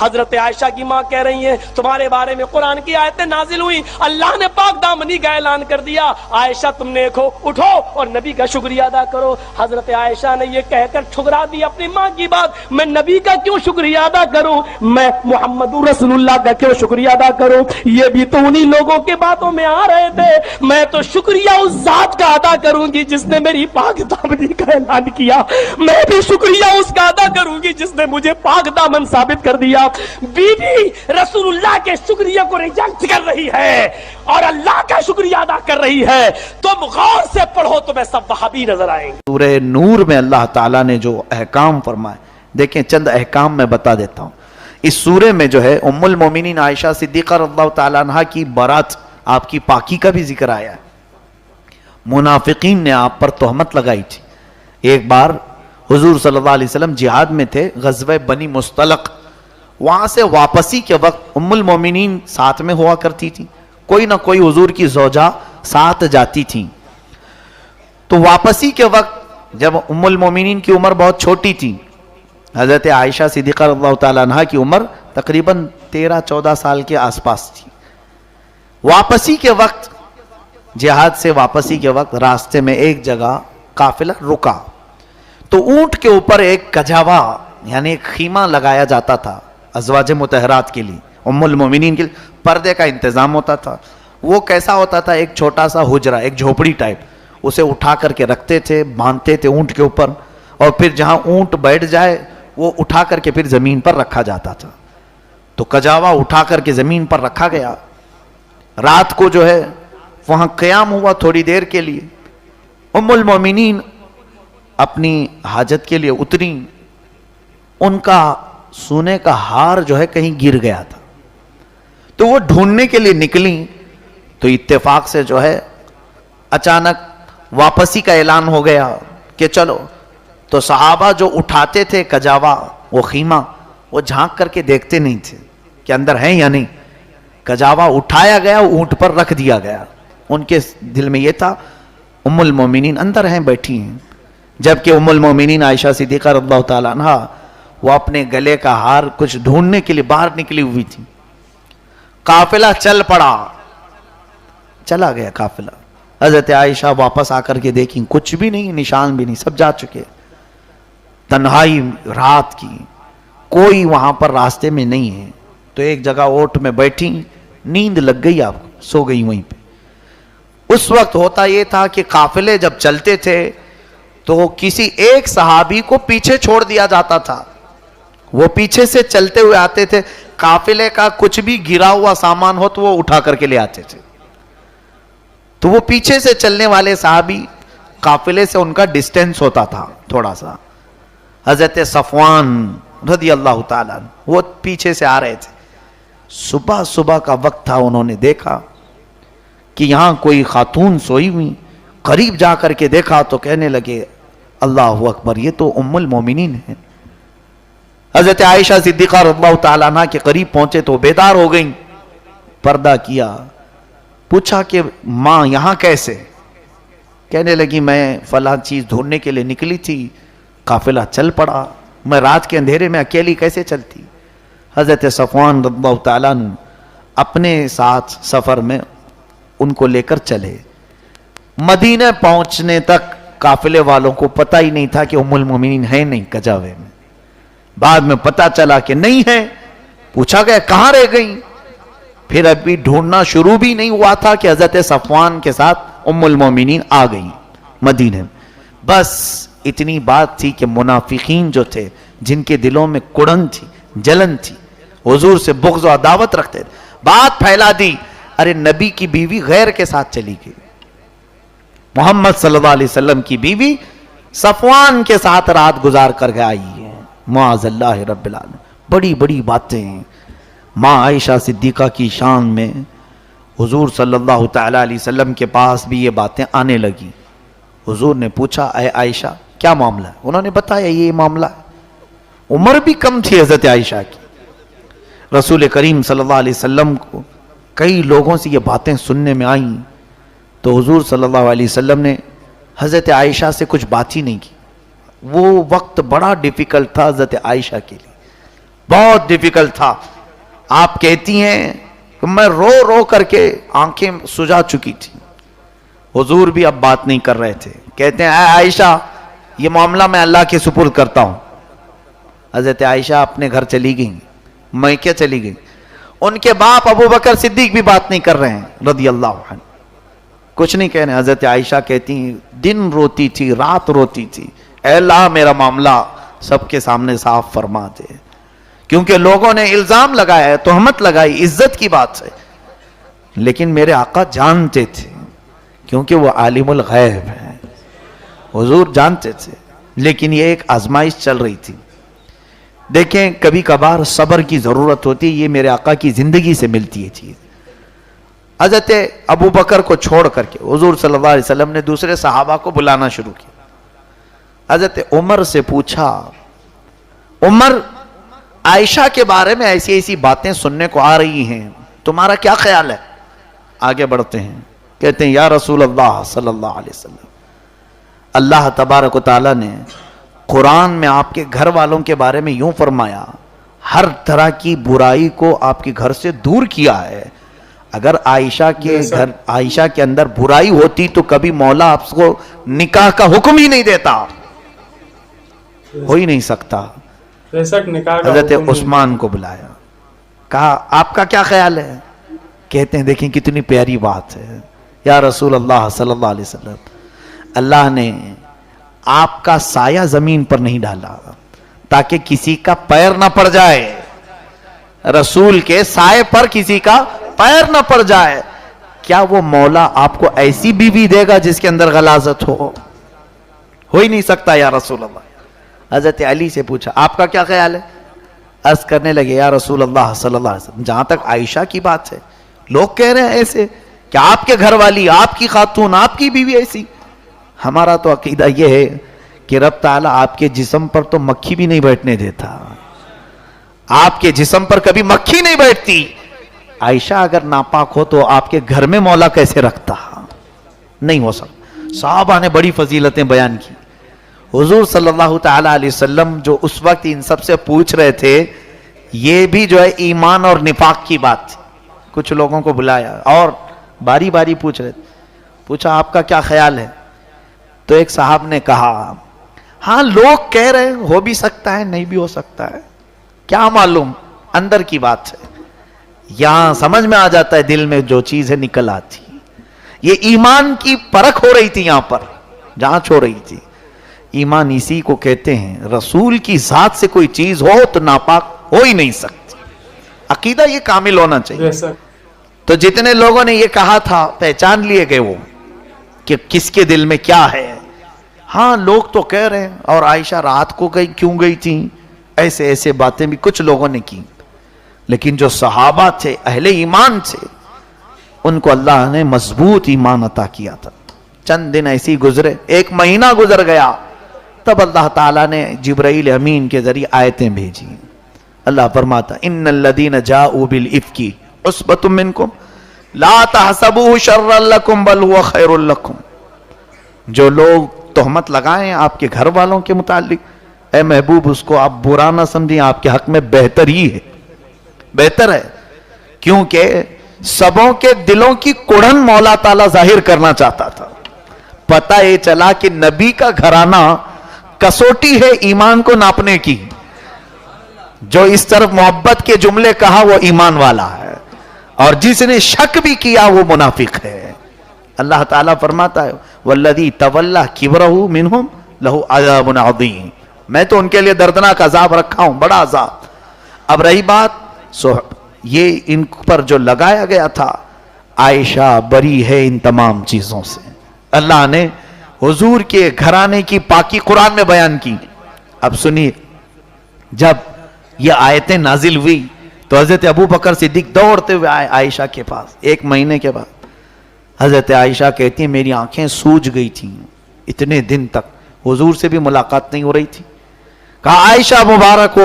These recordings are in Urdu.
حضرت عائشہ کی ماں کہہ رہی ہیں تمہارے بارے میں قرآن کی آیتیں نازل ہوئی, اللہ نے پاک دامنی کا اعلان کر دیا, عائشہ تم دیکھو اٹھو اور نبی کا شکریہ ادا کرو. حضرت عائشہ نے یہ کہہ کر ٹھکرا دی اپنی ماں کی بات, میں نبی کا کیوں شکریہ ادا کروں, میں محمد رسول اللہ کا کیوں شکریہ ادا کروں, یہ بھی تو انہی لوگوں کے باتوں میں آ رہے تھے. میں تو شکریہ اس ذات کا ادا کروں گی جس نے میری پاک دامنی کا اعلان کیا, میں بھی شکریہ اس کا ادا کروں گی جس نے مجھے پاک دامن ثابت کر دیا. بیوی رسول اللہ کے شکریہ کو ریجیکٹ کر رہی ہے اور اللہ کا شکریہ ادا کر رہی ہے. تم غور سے پڑھو تمہیں سب وہابی نظر آئیں گے. سورہ نور میں اللہ تعالیٰ نے جو احکام فرمائے, دیکھیں چند احکام میں بتا دیتا ہوں. اس سورے میں جو ہے ام المومنین عائشہ صدیقہ رضی اللہ تعالیٰ عنہ کی برات, آپ کی پاکی کا بھی ذکر آیا ہے. منافقین نے آپ پر تہمت لگائی تھی. ایک بار حضور صلی اللہ علیہ وسلم جہاد میں تھے, غزوہ بنی مستلق, وہاں سے واپسی کے وقت ام المومنین ساتھ میں ہوا کرتی تھی, کوئی نہ کوئی حضور کی زوجہ ساتھ جاتی تھی. تو واپسی کے وقت جب ام المومنین کی عمر بہت چھوٹی تھی, حضرت عائشہ صدیقہ رضی اللہ تعالیٰ عنہ کی عمر تقریباً 13-14 سال کے آس پاس تھی. واپسی کے وقت, جہاد سے واپسی کے وقت راستے میں ایک جگہ قافلہ رکا, تو اونٹ کے اوپر ایک کجاوا یعنی ایک خیمہ لگایا جاتا تھا ازواج مطہرات کے لیے, ام المومنین کے لیے پردے کا انتظام ہوتا تھا. وہ کیسا ہوتا تھا, ایک چھوٹا سا حجرہ, ایک جھوپڑی ٹائپ, اسے اٹھا کر کے رکھتے تھے, باندھتے تھے اونٹ کے اوپر, اور پھر جہاں اونٹ بیٹھ جائے وہ اٹھا کر کے پھر زمین پر رکھا جاتا تھا. تو کجاوا اٹھا کر کے زمین پر رکھا گیا. رات کو جو ہے وہاں قیام ہوا تھوڑی دیر کے لیے. ام المومنین اپنی حاجت کے لیے اتری, ان کا سونے کا ہار جو ہے کہیں گر گیا تھا, تو وہ ڈھونڈنے کے لیے نکلی. تو اتفاق سے جو ہے اچانک واپسی کا اعلان ہو گیا کہ چلو. تو صحابہ جو اٹھاتے تھے کجاوا, وہ خیمہ, وہ جھانک کر کے دیکھتے نہیں تھے کہ اندر ہے یا نہیں. کجاوا اٹھایا گیا, اونٹ پر رکھ دیا گیا. ان کے دل میں یہ تھا ام المومنین اندر ہیں, بیٹھی ہیں. جبکہ ام المومنین عائشہ صدیقہ رضی اللہ تعالیٰ عنہ وہ اپنے گلے کا ہار کچھ ڈھونڈنے کے لیے باہر نکلی ہوئی تھی. قافلہ چل پڑا, چلا گیا قافلہ. حضرت عائشہ واپس آ کر کے دیکھیں, کچھ بھی نہیں, نشان بھی نہیں, سب جا چکے. تنہائی رات کی, کوئی وہاں پر راستے میں نہیں ہے. تو ایک جگہ اوٹ میں بیٹھی, نیند لگ گئی آپ کو, سو گئی وہیں پہ. اس وقت ہوتا یہ تھا کہ قافلے جب چلتے تھے تو کسی ایک صحابی کو پیچھے چھوڑ دیا جاتا تھا. وہ پیچھے سے چلتے ہوئے آتے تھے, قافلے کا کچھ بھی گرا ہوا سامان ہو تو وہ اٹھا کر کے لے آتے تھے. تو وہ پیچھے سے چلنے والے صحابی, قافلے سے ان کا ڈسٹینس ہوتا تھا تھوڑا سا. حضرت صفوان رضی اللہ تعالیٰ وہ پیچھے سے آ رہے تھے. صبح کا وقت تھا, انہوں نے دیکھا کہ یہاں کوئی خاتون سوئی ہوئی. قریب جا کر کے دیکھا تو کہنے لگے اللہ اکبر, یہ تو ام المومنین ہیں. حضرت عائشہ صدیقہ رضی اللہ تعالیٰ عنہ کے قریب پہنچے تو بیدار ہو گئیں. پردہ کیا, پوچھا کہ ماں یہاں کیسے؟ کہنے لگی میں فلاں چیز ڈھونڈنے کے لیے نکلی تھی, قافلہ چل پڑا, میں رات کے اندھیرے میں اکیلی کیسے چلتی. حضرت صفوان رضی اللہ تعالیٰ عنہ اپنے ساتھ سفر میں ان کو لے کر چلے. مدینہ پہنچنے تک قافلے والوں کو پتہ ہی نہیں تھا کہ ام المومنین ہے نہیں کجاوے میں. بعد میں پتہ چلا کہ نہیں ہے. پوچھا گیا کہاں رہ گئی. پھر ابھی ڈھونڈنا شروع بھی نہیں ہوا تھا کہ حضرت صفوان کے ساتھ ام المومنین آ گئی مدینہ میں. بس اتنی بات تھی کہ منافقین جو تھے, جن کے دلوں میں کڑن تھی, جلن تھی, حضور سے بغض و عداوت رکھتے تھے, بات پھیلا دی, ارے نبی کی بیوی غیر کے ساتھ چلی گئی. محمد صلی اللہ علیہ وسلم کی بیوی صفوان کے ساتھ رات گزار کر کے آئی ہے. معاذ اللہ رب العالمین. بڑی بڑی باتیں ہیں. ماں عائشہ صدیقہ کی شان میں حضور صلی اللہ تعالی علیہ وسلم کے پاس بھی یہ باتیں آنے لگی. حضور نے پوچھا اے عائشہ کیا معاملہ ہے؟ انہوں نے بتایا یہ معاملہ ہے. عمر بھی کم تھی حضرت عائشہ کی. رسول کریم صلی اللہ علیہ وسلم کو کئی لوگوں سے یہ باتیں سننے میں آئیں تو حضور صلی اللہ علیہ وسلم نے حضرت عائشہ سے کچھ بات ہی نہیں کی. وہ وقت بڑا ڈیفیکلٹ تھا حضرت عائشہ کے لیے. بہت ڈیفیکلٹ تھا. آپ کہتی ہیں کہ میں رو رو کر کے آنکھیں سجا چکی تھی. حضور بھی اب بات نہیں کر رہے تھے. کہتے ہیں اے عائشہ یہ معاملہ میں اللہ کے سپرد کرتا ہوں. حضرت عائشہ اپنے گھر چلی گئیں. میں کیا چلی گئی؟ ان کے باپ ابو بکر صدیق بھی بات نہیں کر رہے ہیں رضی اللہ عنہ, کچھ نہیں کہہ رہے. حضرت عائشہ کہتی ہیں دن روتی تھی رات روتی تھی, اے اللہ میرا معاملہ سب کے سامنے صاف فرما دے, کیونکہ لوگوں نے الزام لگایا ہے, تہمت لگائی, عزت کی بات ہے. لیکن میرے آقا جانتے تھے کیونکہ وہ عالم الغیب ہیں, حضور جانتے تھے. لیکن یہ ایک آزمائش چل رہی تھی. دیکھیں کبھی کبھار صبر کی ضرورت ہوتی ہے, یہ میرے آقا کی زندگی سے ملتی ہے چیز. حضرت ابو بکر کو چھوڑ کر کے حضور صلی اللہ علیہ وسلم نے دوسرے صحابہ کو بلانا شروع کیا. حضرت عمر سے پوچھا, عمر عائشہ کے بارے میں ایسی ایسی باتیں سننے کو آ رہی ہیں, تمہارا کیا خیال ہے؟ آگے بڑھتے ہیں. کہتے ہیں یا رسول اللہ صلی اللہ علیہ وسلم, اللہ تبارک و تعالیٰ نے قرآن میں آپ کے گھر والوں کے بارے میں یوں فرمایا, ہر طرح کی برائی کو آپ کے گھر سے دور کیا ہے. اگر عائشہ کے گھر عائشہ کے اندر برائی ہوتی تو کبھی مولا آپ کو نکاح کا حکم ہی نہیں دیتا, ہو ہی نہیں سکتا. حضرت عثمان کو بلایا, کہا آپ کا کیا خیال ہے؟ کہتے ہیں دیکھیں کتنی پیاری بات ہے. یا رسول اللہ صلی اللہ علیہ وسلم, اللہ نے آپ کا سایہ زمین پر نہیں ڈالا تاکہ کسی کا پیر نہ پڑ جائے, رسول کے سائے پر کسی کا پیر نہ پڑ جائے. کیا وہ مولا آپ کو ایسی بیوی دے گا جس کے اندر غلاظت ہو ہی نہیں سکتا یا رسول اللہ. حضرت علی سے پوچھا آپ کا کیا خیال ہے؟ عرض کرنے لگے یا رسول اللہ صلی اللہ علیہ وسلم, جہاں تک عائشہ کی بات ہے لوگ کہہ رہے ہیں ایسے کہ آپ کے گھر والی, آپ کی خاتون, آپ کی بیوی ایسی. ہمارا تو عقیدہ یہ ہے کہ رب تعالیٰ آپ کے جسم پر تو مکھی بھی نہیں بیٹھنے دیتا, آپ کے جسم پر کبھی مکھی نہیں بیٹھتی. عائشہ اگر ناپاک ہو تو آپ کے گھر میں مولا کیسے رکھتا؟ نہیں ہو سکتا. صحابہ نے بڑی فضیلتیں بیان کی. حضور صلی اللہ تعالیٰ علیہ وسلم جو اس وقت ان سب سے پوچھ رہے تھے, یہ بھی جو ہے ایمان اور نفاق کی بات تھی. کچھ لوگوں کو بلایا اور باری باری پوچھ رہے تھے. پوچھا آپ کا کیا خیال ہے؟ تو ایک صاحب نے کہا ہاں لوگ کہہ رہے ہیں, ہو بھی سکتا ہے نہیں بھی ہو سکتا ہے, کیا معلوم, اندر کی بات ہے. یہاں سمجھ میں آ جاتا ہے, دل میں جو چیز ہے نکل آتی. یہ ایمان کی پرکھ ہو رہی تھی یہاں پر, جانچ ہو رہی تھی. ایمان اسی کو کہتے ہیں, رسول کی ذات سے کوئی چیز ہو تو ناپاک ہو ہی نہیں سکتی. عقیدہ یہ کامل ہونا چاہیے. تو جتنے لوگوں نے یہ کہا تھا پہچان لیے گئے وہ کہ کس کے دل میں کیا ہے. ہاں لوگ تو کہہ رہے ہیں, اور عائشہ رات کو کیوں گئی تھی, ایسے ایسے باتیں بھی کچھ لوگوں نے کی. لیکن جو صحابہ تھے, اہل ایمان تھے, ان کو اللہ نے مضبوط ایمان عطا کیا تھا. چند دن ایسی گزرے, ایک مہینہ گزر گیا, تب اللہ تعالیٰ نے جبرائیل امین کے ذریعے آیتیں بھیجی. اللہ فرماتا ان الذین جاؤوا بالافک عصبۃ منکم لا تحسبوه شرا لکم بل هو خیر لکم. جو لوگ تہمت لگائیں آپ کے گھر والوں کے متعلق, اے محبوب اس کو آپ برا نہ سمجھیں, آپ کے حق میں بہتر ہی ہے, بہتر ہے. کیونکہ سبوں کے دلوں کی کڑن مولا تعالیٰ ظاہر کرنا چاہتا تھا. پتہ یہ چلا کہ نبی کا گھرانہ کسوٹی ہے ایمان کو ناپنے کی. جو اس طرف محبت کے جملے کہا وہ ایمان والا ہے, اور جس نے شک بھی کیا وہ منافق ہے. اللہ تعالیٰ فرماتا ہے والذی تولی کبرہ منہم لہ عذاب عظیم, میں تو ان کے لیے دردناک عذاب رکھا ہوں, بڑا عذاب. اب رہی بات یہ ان پر جو لگایا گیا تھا, عائشہ بری ہے ان تمام چیزوں سے. اللہ نے حضور کے گھرانے کی پاکی قرآن میں بیان کی. اب سنیے, جب یہ آیتیں نازل ہوئی تو حضرت ابو بکر صدیق دوڑتے ہوئے آئے عائشہ کے پاس. ایک مہینے کے بعد حضرت عائشہ کہتی ہیں میری آنکھیں سوج گئی تھیں, اتنے دن تک حضور سے بھی ملاقات نہیں ہو رہی تھی. کہا عائشہ مبارک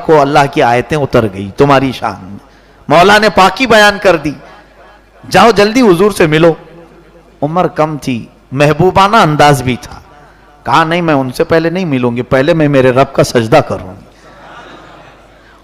ہو, اللہ کی آیتیں اتر گئی تمہاری شان میں, مولا نے پاکی بیان کر دی, جاؤ جلدی حضور سے ملو. عمر کم تھی, محبوبانہ انداز بھی تھا. کہا نہیں میں ان سے پہلے نہیں ملوں گی, پہلے میں میرے رب کا سجدہ کروں گی.